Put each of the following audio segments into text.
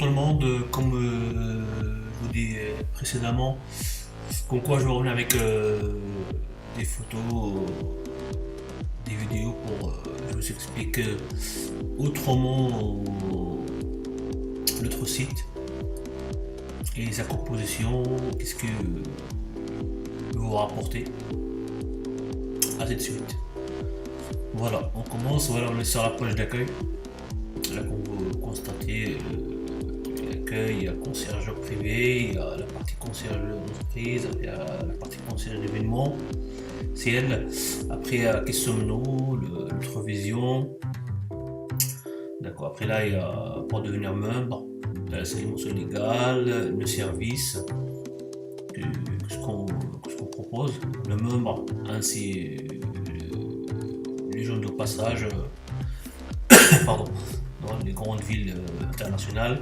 tout le monde, comme je vous dis précédemment, comme quoi je vais revenir avec des photos, des vidéos pour je vous explique autrement notre site et sa composition, qu'est-ce que vous rapporter. Ainsi de suite. Voilà, on commence, voilà, on est sur la page d'accueil. Là, comme vous constatez, l'accueil, il y a concierge privé, il y a la partie concierge d'entreprise, il y a la partie concierge d'événements, c'est elle. Après, il y a qui sommes-nous, notre vision. D'accord, après là, il y a pour devenir membre, c'est l'émotion légale, le service, ce qu'on propose, le membre, ainsi les gens de passage, pardon, dans les grandes villes internationales,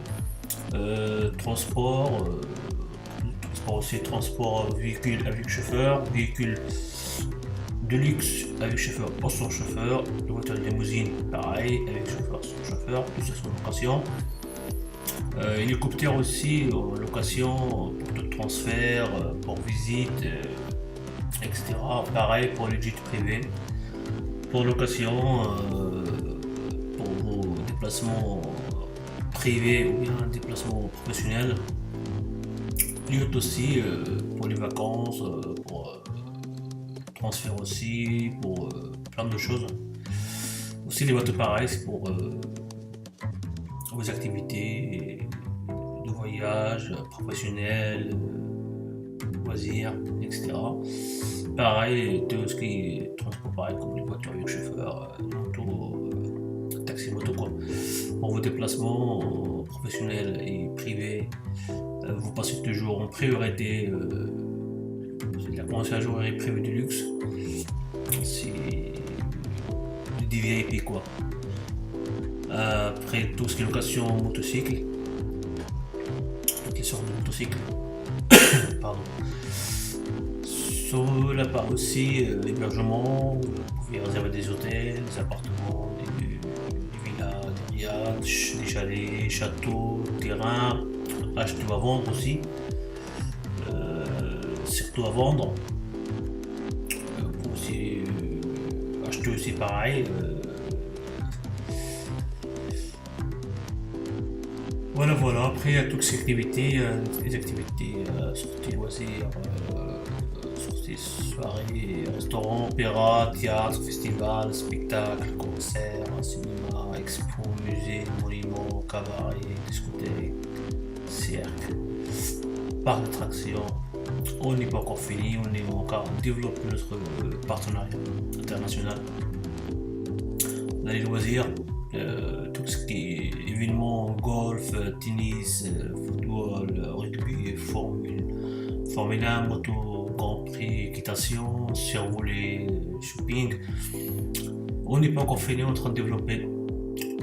transport aussi, transport véhicule avec chauffeur, véhicule de luxe avec chauffeur ou sans chauffeur, de voiture de limousine pareil avec chauffeur sans chauffeur, tout ça sur location. Hélicoptère aussi en location pour tout transfert, pour visite, etc. Pareil pour les jets privés, pour location, pour vos déplacements privés ou bien déplacements professionnels. Yacht aussi pour les vacances, pour transfert aussi, pour plein de choses. Aussi les bateaux pareils, c'est pour vos activités de voyage professionnels, loisirs, etc. Pareil, tout ce qui est transport pareil, comme les voitures avec chauffeur, moto, taxi moto quoi. Pour vos déplacements professionnels et privés, vous passez toujours en priorité, c'est la conciergerie privée du luxe, c'est des VIP quoi. Après tout ce qui est location motocycle, toutes les sortes de motocycles, pardon. Sur la part aussi, hébergement, vous pouvez réserver des hôtels, des appartements, des villas, des riads, des chalets, châteaux, terrains, acheter ou à vendre aussi, surtout à vendre. Pour aussi, acheter aussi pareil. Voilà, après il y a toutes ces activités, les activités, sorties loisirs, sorties soirées, restaurants, opéra, théâtre, festival, spectacle, concert, cinéma, expo, musée, monument, cabaret, discothèque, cirque, parc d'attractions. On n'est pas encore fini, on est encore développe notre partenariat international. Dans les loisirs, tout ce qui est événements, golf, tennis, football, rugby, Formule 1, moto, Grand Prix, équitation, survolé, shopping. On n'est pas encore fini, on est en train de développer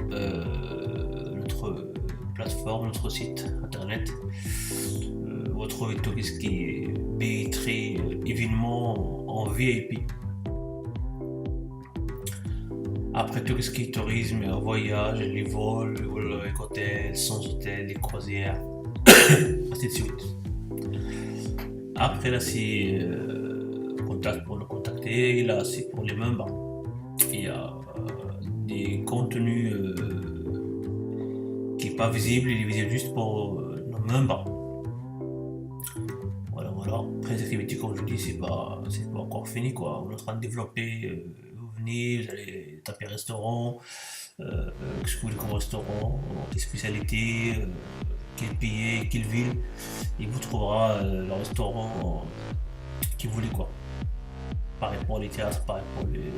notre plateforme, notre site internet. Vous retrouvez tout ce qui est billetterie, événements en VIP. Après tout ce qui est tourisme, voyage, les vols avec hôtel, sans hôtel, les croisières, ainsi de suite. Après là c'est contact pour le contacter, là c'est pour les membres. Il y a des contenus qui n'est pas visible, il est visible juste pour nos membres. Voilà. Après les activités comme je dis c'est pas encore fini quoi. On est en train de développer. Vous allez taper restaurant, qu'est-ce que vous voulez comme restaurant, des spécialités, quel pays, quelle ville, et vous trouvera le restaurant que vous voulez quoi. Pareil pour les théâtres, pareil pour les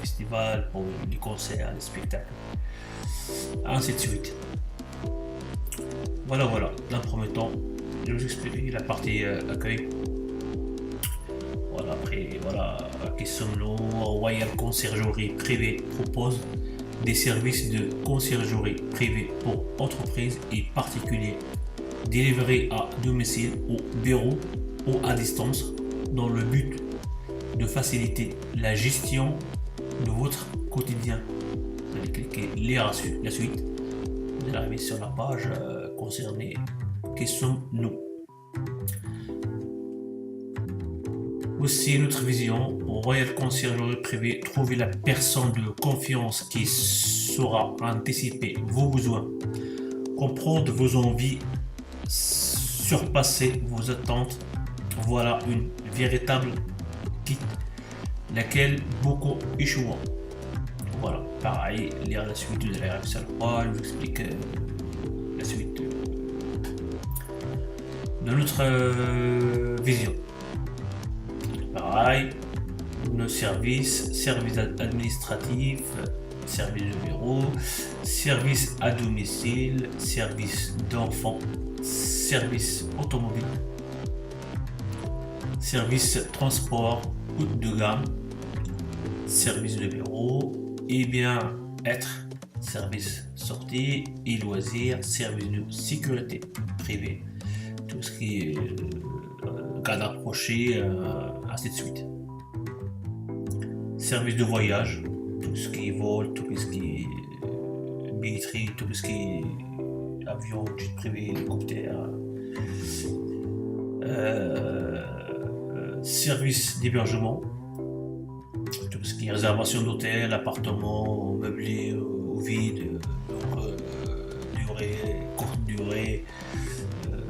festivals, pour les concerts, les spectacles, ainsi de suite. Voilà, dans le premier temps, je vais vous expliquer la partie accueil. Après, qui sommes-nous? Royal Conciergerie Privée propose des services de conciergerie privée pour entreprises et particuliers, délivrés à domicile, au bureau ou à distance, dans le but de faciliter la gestion de votre quotidien. Vous allez cliquer la suite. vous arrivez sur la page concernée qui sommes-nous. Aussi, notre vision, au Royal Conciergerie Privée, trouver la personne de confiance qui saura anticiper vos besoins, comprendre vos envies, surpasser vos attentes. Voilà une véritable kit, laquelle beaucoup échouent. Voilà, pareil, lire la suite, vous allez arriver sur la page, je vous explique la suite de notre vision. Pareil, nos services administratifs, services de bureau, services à domicile, services d'enfants, services automobiles, services transport haut de gamme, services de bureau et bien-être, services sortie et loisirs, services de sécurité privée, tout ce qui est garde rapproché, ainsi de suite. Service de voyage, tout ce qui est vol, tout ce qui est billetterie, tout ce qui est avion, jet privé, hélicoptère. Service d'hébergement, tout ce qui est réservation d'hôtel, appartement, meublé ou vide, durée, courte durée,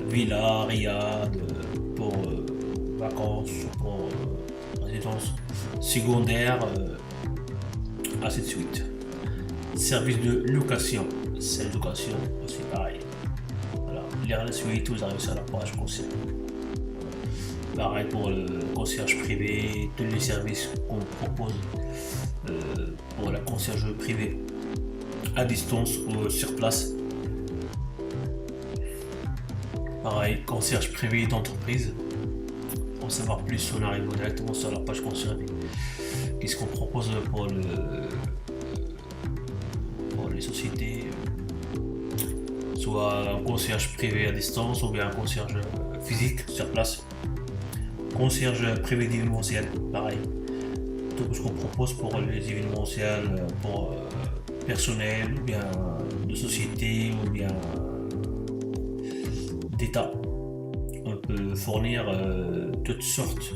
villa, riad, pour vacances, pour résidence secondaire, ainsi de suite. Service de location, c'est location aussi pareil. Voilà, lire la suite, vous arrivez sur la page concierge. Pareil pour le concierge privé, tous les services qu'on propose pour la concierge privée à distance ou sur place. Pareil, concierge privé d'entreprise. Pour savoir plus, on arrive directement sur la page concierge. Qu'est-ce qu'on propose pour les sociétés, soit un concierge privé à distance ou bien un concierge physique sur place. Concierge privé d'événementiel, pareil. Tout ce qu'on propose pour les événementiels, pour personnel ou bien de société ou bien d'État. On peut fournir toutes sortes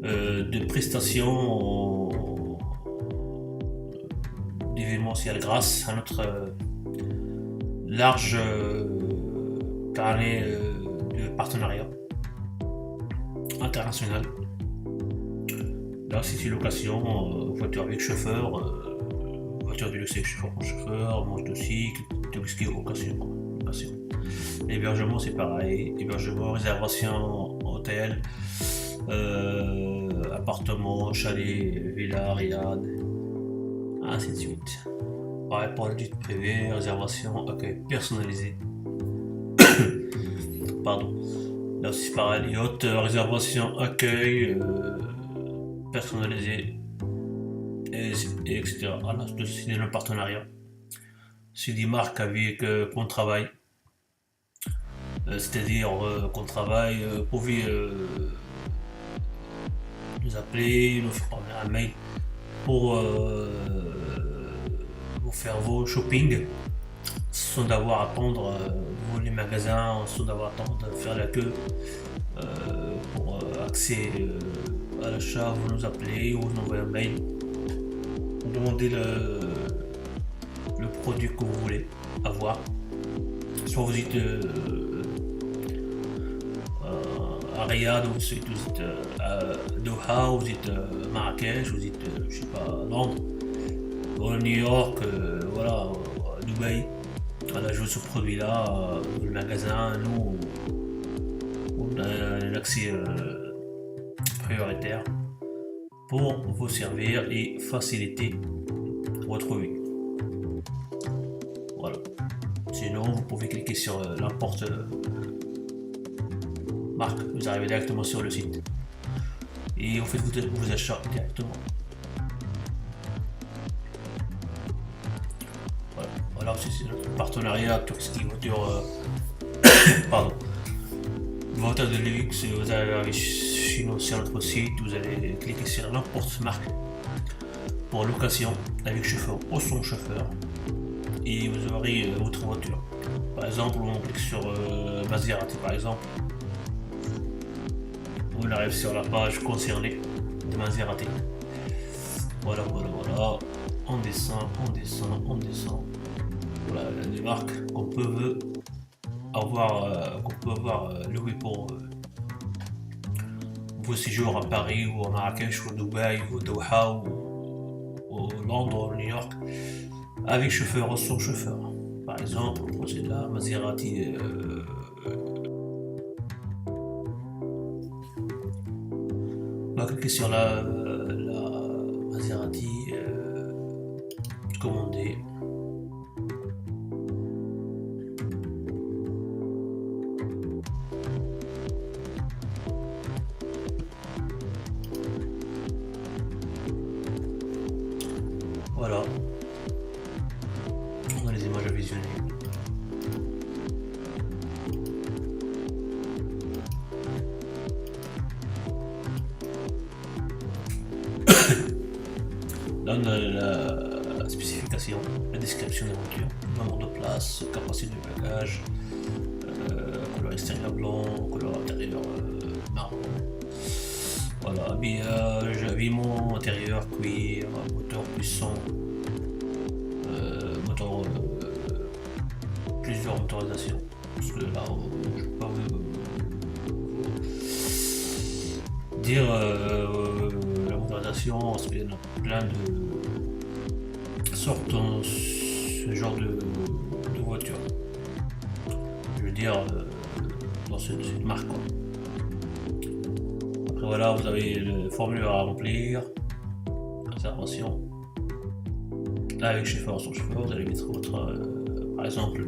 de prestations d'événementiel grâce à notre large carnet de partenariat international. Là, c'est une location, voiture avec chauffeur, voiture de luxe avec chauffeur, manche de cycle, tout ce qui est location. L'hébergement, c'est pareil. Hébergement, réservation, hôtel, appartement, chalet, villa, riad, ainsi de suite. Pareil pour le jet privé, réservation, accueil personnalisé. Pardon. Là aussi c'est pareil, yacht, réservation, accueil personnalisé, et etc. Là, c'est un partenariat. C'est des marques avec qu'on travaille. C'est-à-dire qu'on travaille, vous pouvez nous appeler, nous faire un mail pour vous faire vos shopping sans d'avoir à attendre devant les magasins, sans d'avoir à attendre de faire la queue pour accès à l'achat. Vous nous appelez ou vous envoyez un mail, vous demandez le produit que vous voulez avoir. Soit vous êtes à Riyad, vous êtes à Doha, vous êtes à Marrakech, vous êtes je sais pas, à Londres, ou à New York, voilà, à Dubaï. Voilà, je veux ce produit-là, le magasin, nous, on a un accès prioritaire pour vous servir et faciliter votre vie. Voilà. Sinon, vous pouvez cliquer sur n'importe marque, vous arrivez directement sur le site et vous faites vos achats directement. Voilà, c'est notre partenariat, tout ce qui est voiture, pardon, voiture de luxe. Vous allez chez nous sur notre site, vous allez cliquer sur n'importe marque pour location avec chauffeur ou sans chauffeur. et vous aurez votre voiture. Par exemple, on clique sur Maserati par exemple. On arrive sur la page concernée de Maserati. Voilà. On descend. Voilà les marques qu'on peut avoir loué pour vos séjours à Paris ou à Marrakech ou à Dubaï ou à Doha ou Londres ou New York avec chauffeur ou sans chauffeur. Par exemple, c'est la Maserati. On va cliquer sur la Maserati commander. Voilà. On a les images à visionner. Là, on a la spécification, la description de la voiture, nombre de places, capacité de bagage, couleur extérieure blanc, couleur intérieure marron. Voilà, habillage, habillement intérieur, cuir, moteur puissant, moteur, plusieurs motorisations. Parce que là, je ne peux pas vous dire la motorisation, parce qu'il y en a plein de sortes dans ce genre de voiture. Je veux dire, dans cette marque. Quoi. Après voilà, vous avez le formulaire à remplir, réservation. Là, avec chauffeur sans chauffeur, vous allez mettre votre, par exemple,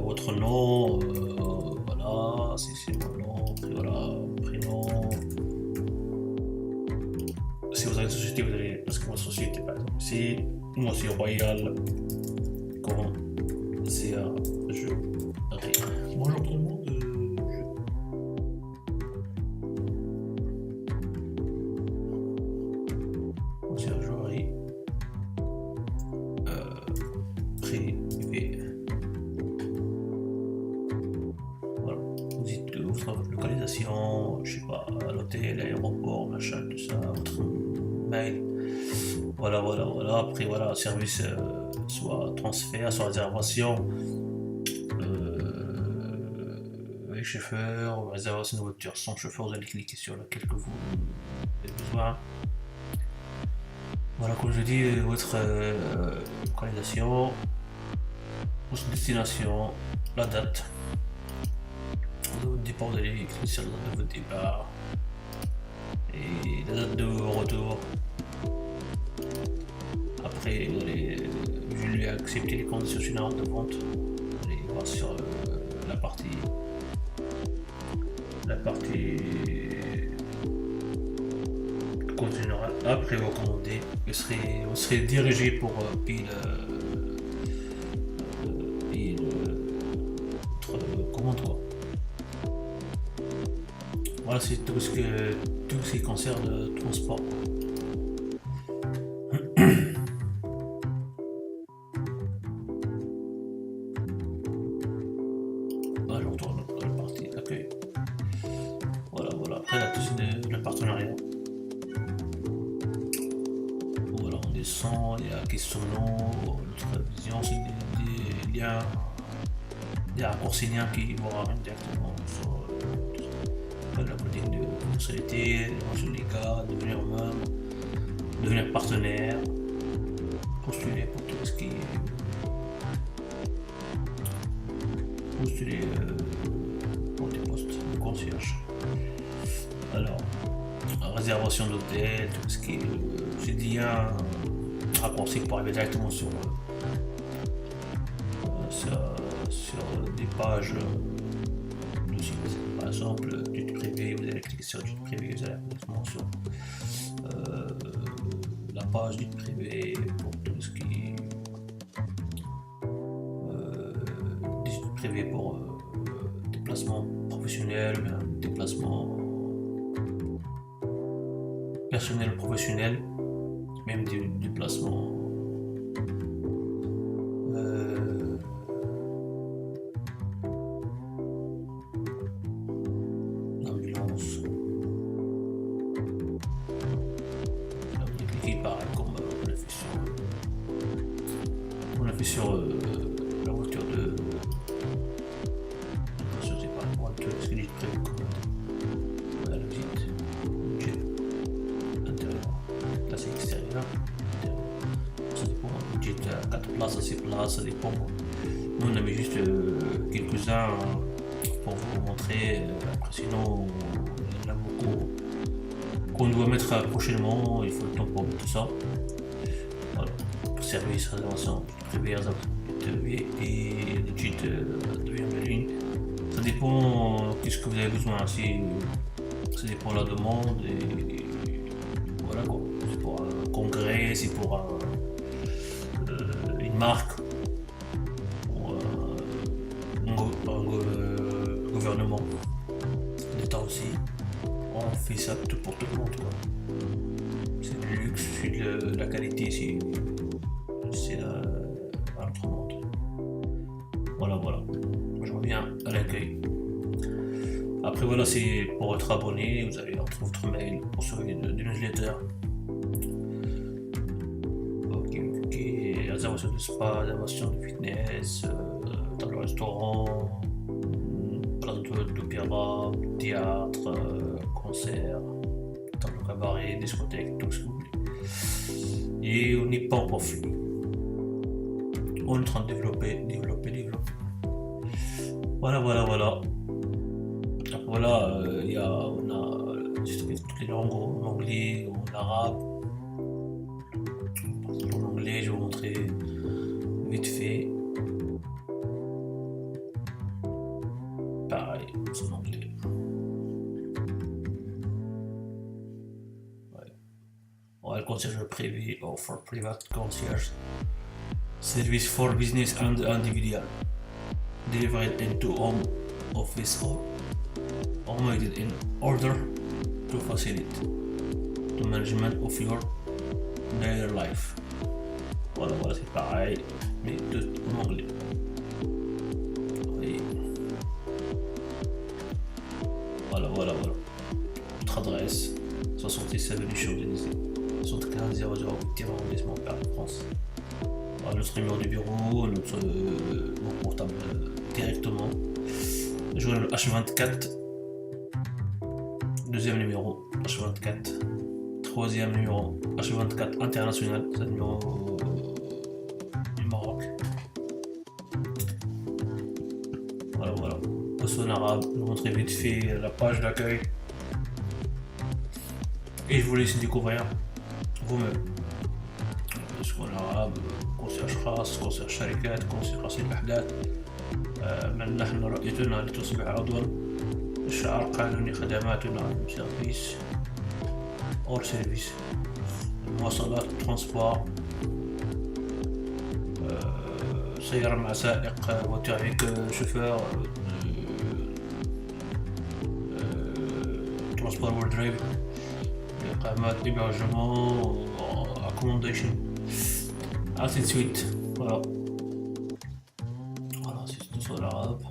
votre nom, voilà, c'est mon nom, après voilà, prénom. Si vous avez une société, vous allez, parce que votre société, par exemple, ici, moi c'est Royal, comment c'est je. Bonjour tout le monde. Conciergerie privée. Voilà. Vous dites votre localisation, je sais pas, l'hôtel, l'aéroport, machin, tout ça, votre mail. Voilà. Après voilà, service soit transfert, soit réservation. Avec chauffeur, réservation de voiture sans chauffeur, vous allez cliquer sur laquelle que vous avez besoin. Voilà, comme je dis, votre localisation, votre destination, la date de votre départ, vous allez cliquer sur la date de votre départ et la date de retour. Après, vous allez accepter les conditions générales de vente. Vous allez voir sur la partie compte général. Après vous commandez, vous serez dirigé pour payer votre commande quoi. Voilà, c'est tout ce qui concerne le transport. Là, je retourne dans la partie accueil. Voilà. Après, là, c'est le partenariat. Voilà, on descend, il y a questionnement, notre vision, c'est des liens, des raccourcis liens qui vous ramènent directement sur la politique de fonctionnalité, sur les cas, devenir membre, devenir partenaire, postuler pour tout ce qui est postuler pour des postes de concierge. Alors, réservation d'hôtel, tout ce qui est. J'ai dit un raccourci pour arriver directement sur des pages de site. Par exemple, du privé, vous allez cliquer sur du privé, vous allez directement sur la page du privé pour tout ce qui est du privé pour déplacement professionnel, déplacement personnel ou professionnel, même des déplacements sur la voiture de. Je sais pas, moi, ce que j'ai prévu comme la visite. Budget intérieur. Là, c'est extérieur. Ça dépend. Budget à 4 places, à 6 places, ça dépend. Nous, on a mis juste quelques-uns pour vous montrer. Après, sinon, il y en a beaucoup qu'on doit mettre prochainement. Il faut le temps pour mettre tout ça. Voilà. Service, réservation, privé, et legit deuxième ligne. Ça dépend qu'est-ce que vous avez besoin. Si ça dépend de la demande et voilà quoi. C'est pour un congrès, c'est pour une marque, ou un gouvernement, l'État aussi. On fait ça tout pour tout le monde quoi. C'est du luxe, c'est de la qualité, c'est un autre monde. Voilà. Je reviens à l'accueil. Après voilà, c'est pour être abonné, vous avez votre mail pour recevoir des newsletters. Ok, réservation de spa, réservation de fitness, dans le restaurant, place d'opéra, théâtre, concert, dans le cabaret, discothèque, tout ce que vous voulez. Et on n'est pas encore fini. On est en train de développer. Voilà. Donc voilà, on a toutes les langues en anglais, en arabe. En anglais, je vais vous montrer vite fait. Pareil, c'est en anglais. Ouais, le concierge privé or for private concierge. Service for business and individual. Delivered into home office or made in order to facilitate the management of your daily life. Voilà, c'est pareil, mais tout en anglais. Oui. Voilà. Notre adresse 67 avenue Champs-Élysées, 75 008 arrondissement Paris, France. Voilà, notre numéro du bureau, mon portable directement. Je vois le H24. Deuxième numéro H24. Troisième numéro H24 international. C'est le numéro du Maroc. Voilà. Aussi en arabe. Je vous montrer vite fait la page d'accueil. Et je vous laisse découvrir vous-même. En arabe, concierge خاص، concierge شركات، concierge رصيد الأحداث. من نحن رؤيتنا لتصبح عضوا. الشعار قانوني خدماتنا سيرفيس اور سيرفيس. المواصلات، ترانسبور، سيارة مع سائق، voiture avec chauffeur، transport or drive، إقامات، hébergement، accommodation. Ainsi de suite. Voilà, c'est tout sur l'arabe.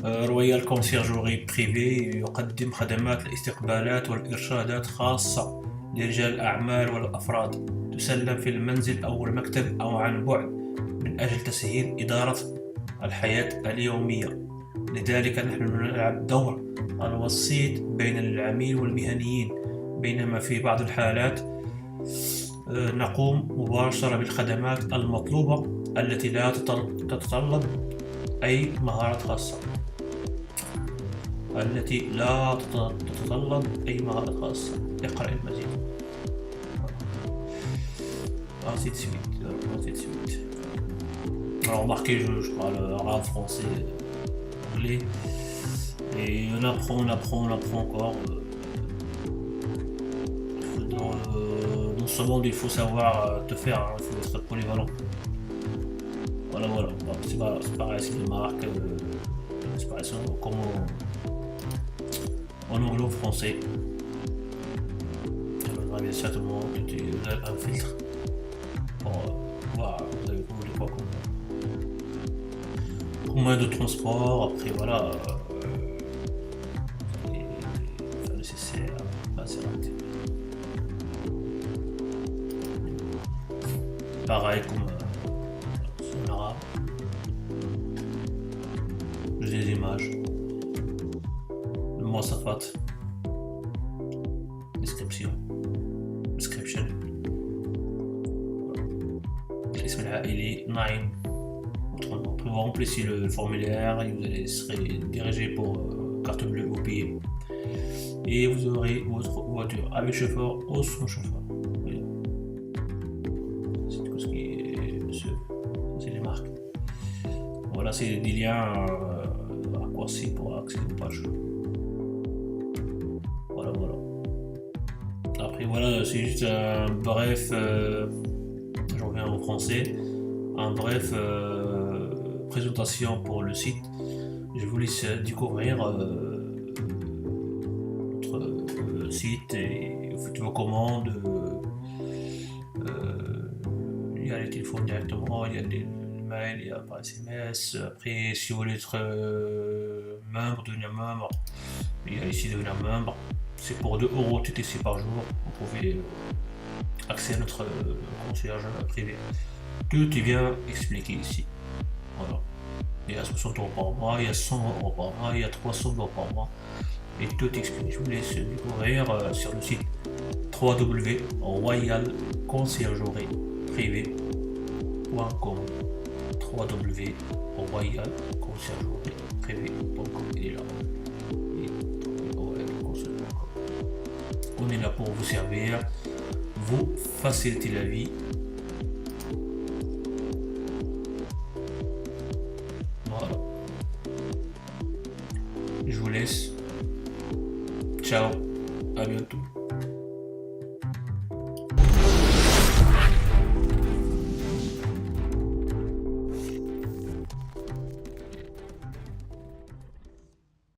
رويال كونسيرجوري بريفي يقدم خدمات الاستقبالات والإرشادات خاصة لرجال الأعمال والأفراد، تسلم في المنزل أو المكتب أو عن بعد، من أجل تسهيل إدارة الحياة اليومية. لذلك نحن نلعب دور الوسيط بين العميل والمهنيين، بينما في بعض الحالات نقوم مباشرة بالخدمات المطلوبة التي لا تتطلب أي مهارات خاصة. اقرأ المزيد. Ainsi de suite. Alors remarquez, je parle arabe, français, anglais, et on apprend encore. Dans ce monde, il faut savoir te faire, il faut être polyvalent. Voilà. C'est pareil, c'est des marques, c'est pareil, comme en anglo-français. J'aimerais bien ça tout le monde, tu as un filtre pour voir, vous avez voulu quoi comme moyen de transport. Après voilà, faire nécessaire, c'est raté. pareil comme en arabe. J'ai des images. Le mouassafat. Description. الاسم العائلي نعيم. Vous remplissez le formulaire et vous serez dirigé pour carte bleue ou billet. Et vous aurez votre voiture avec chauffeur ou sans chauffeur. Voilà. C'est tout ce qui est c'est les marques. Voilà, c'est des liens raccourcis pour accéder aux pages. Voilà. Après voilà, c'est juste un bref, je reviens en français, un bref présentation pour le site. Je vous laisse découvrir notre site et vous faites vos commandes. Il y a les téléphones directement, il y a des mails, il y a par SMS. Après, si vous voulez être membre, devenir membre, il y a ici devenir membre. C'est pour 2€ TTC par jour. Vous pouvez accéder à notre concierge privé. Tout est bien expliqué ici. Voilà. Il y a 60€ par mois, il y a 100€ par mois, il y a 300€ par mois. Et tout expliqué. Je vous laisse découvrir sur le site www.royalconciergerie-privé.com www.royalconciergerie-privé.com. Il est là. On est là pour vous servir, vous faciliter la vie. Voilà. Je vous laisse. Ciao, à bientôt.